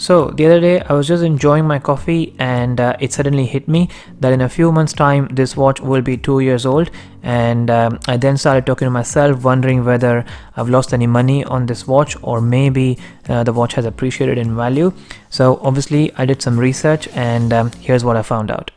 So the other day I was just enjoying my coffee and it suddenly hit me that in a few months time this watch will be 2 years old, and I then started talking to myself, wondering whether I've lost any money on this watch or maybe the watch has appreciated in value. So obviously I did some research and here's what I found out.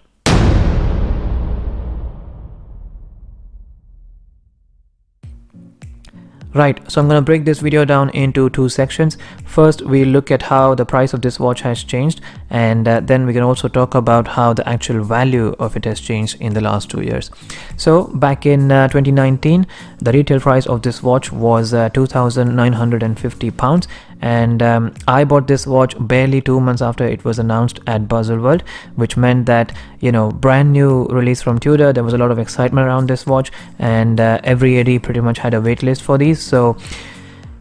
Right, so I'm going to break this video down into two sections. First, we look at how the price of this watch has changed, and then we can also talk about how the actual value of it has changed in the last 2 years. So back in 2019, the retail price of this watch was £2,950, and I bought this watch barely 2 months after it was announced at Baselworld, which meant that, you know, brand new release from Tudor, there was a lot of excitement around this watch, and every AD pretty much had a wait list for these. So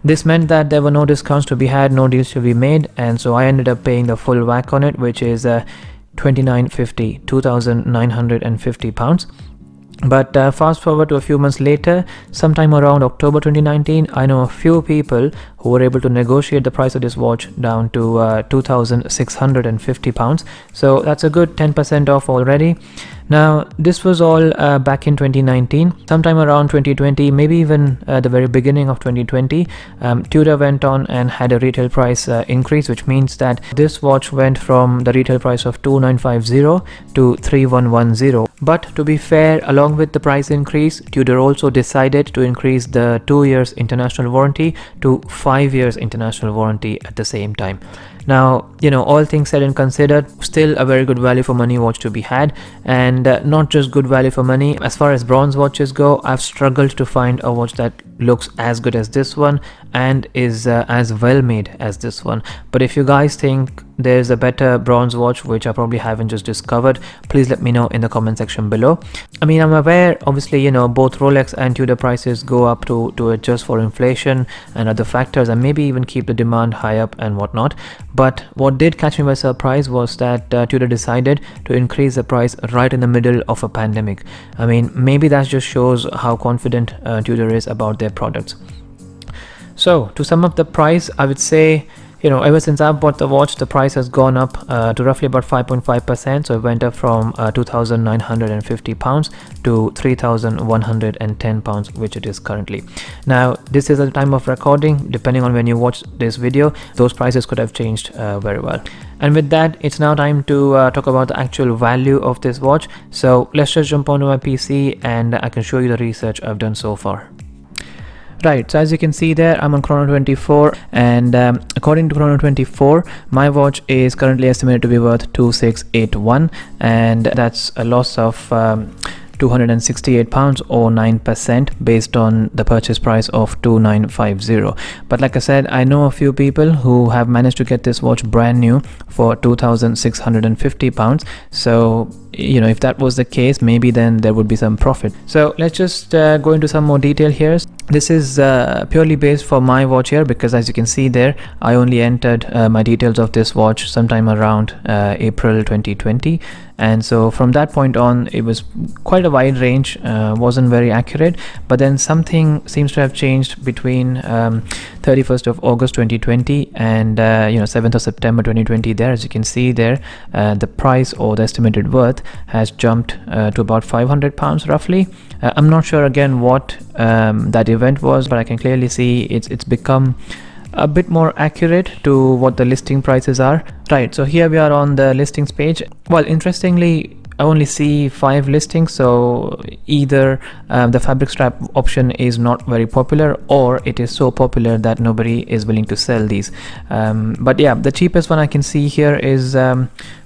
this meant that there were no discounts to be had, no deals to be made, and so I ended up paying the full whack on it, which is £2,950. But fast forward to a few months later, sometime around October 2019, I know a few people who were able to negotiate the price of this watch down to £2,650. So that's a good 10% off already. Now this was all back in 2019. Sometime around 2020, maybe even the very beginning of 2020, Tudor went on and had a retail price increase, which means that this watch went from the retail price of 2,950 to 3,110. But to be fair, along with the price increase, Tudor also decided to increase the 2 years international warranty to 5 years international warranty at the same time. Now, you know, all things said and considered, still a very good value for money watch to be had, and not just good value for money. As far as bronze watches go, I've struggled to find a watch that looks as good as this one and is as well made as this one. But if you guys think there's a better bronze watch which I probably haven't just discovered, please let me know in the comment section below. I mean, I'm aware, obviously, you know, both Rolex and Tudor prices go up to adjust for inflation and other factors, and maybe even keep the demand high up and whatnot. But what did catch me by surprise was that Tudor decided to increase the price right in the middle of a pandemic. I mean, maybe that just shows how confident Tudor is about their products. So to sum up the price, I would say, you know, ever since I bought the watch, the price has gone up to roughly about 5.5%. So it went up from £2,950 to £3,110, which it is currently. Now, this is at the time of recording. Depending on when you watch this video, those prices could have changed very well. And with that, it's now time to talk about the actual value of this watch. So let's just jump onto my PC and I can show you the research I've done so far. Right, so as you can see there, I'm on Chrono24, and according to Chrono24, my watch is currently estimated to be worth 2,681, and that's a loss of £268 or 9% based on the purchase price of 2,950. But like I said, I know a few people who have managed to get this watch brand new for £2,650. So, you know, if that was the case, maybe then there would be some profit. So let's just go into some more detail here. This is purely based for my watch here, because as you can see there, I only entered my details of this watch sometime around April 2020, and so from that point on it was quite a wide range, wasn't very accurate. But then something seems to have changed between 31st of August 2020 and 7th of September 2020. There, as you can see there, the price or the estimated worth has jumped to about £500 roughly. I'm not sure again what that event was, but I can clearly see it's become a bit more accurate to what the listing prices are. Right, so here we are on the listings page. Well, interestingly, I only see 5 listings, so either the fabric strap option is not very popular, or it is so popular that nobody is willing to sell these. But yeah, the cheapest one I can see here is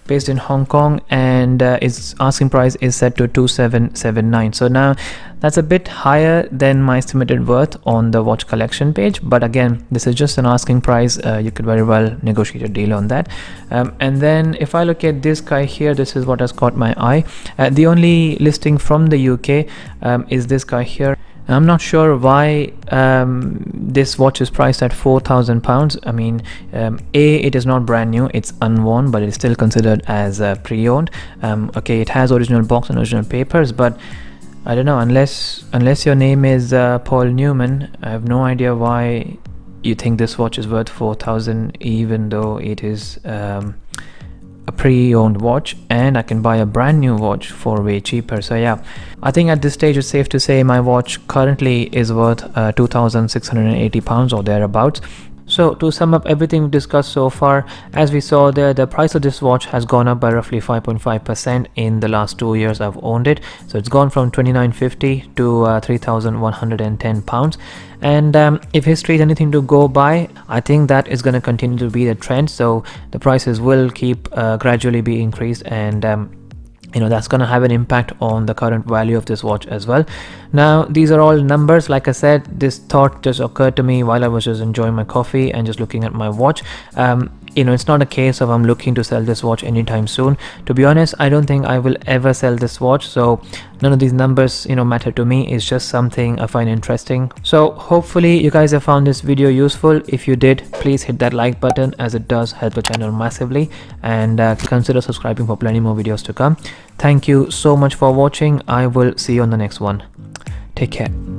based in Hong Kong, and its asking price is set to 2,779. So now that's a bit higher than my estimated worth on the watch collection page, but again, this is just an asking price. You could very well negotiate a deal on that. And then if I look at this guy here, this is what has caught my eye. The only listing from the UK is this guy here. I'm not sure why this watch is priced at £4,000. I mean, it is not brand new, it's unworn, but it's still considered as pre-owned. Okay, it has original box and original papers, but I don't know, unless your name is Paul Newman, I have no idea why you think this watch is worth 4,000, even though it is a pre-owned watch, and I can buy a brand new watch for way cheaper. So yeah, I think at this stage it's safe to say my watch currently is worth £2,680 or thereabouts. So to sum up everything we discussed so far, as we saw there, the price of this watch has gone up by roughly 5.5% in the last 2 years I've owned it. So it's gone from £2,950 to £3,110. And if history is anything to go by, I think that is going to continue to be the trend. So the prices will keep gradually be increased, and that's going to have an impact on the current value of this watch as well. Now these are all numbers. Like I said, this thought just occurred to me while I was just enjoying my coffee and just looking at my watch. It's not a case of I'm looking to sell this watch anytime soon. To be honest, I don't think I will ever sell this watch, so none of these numbers matter to me. It's just something I find interesting. So hopefully you guys have found this video useful. If you did, please hit that like button, as it does help the channel massively, and consider subscribing for plenty more videos to come. Thank you so much for watching. I will see you on the next one. Take care.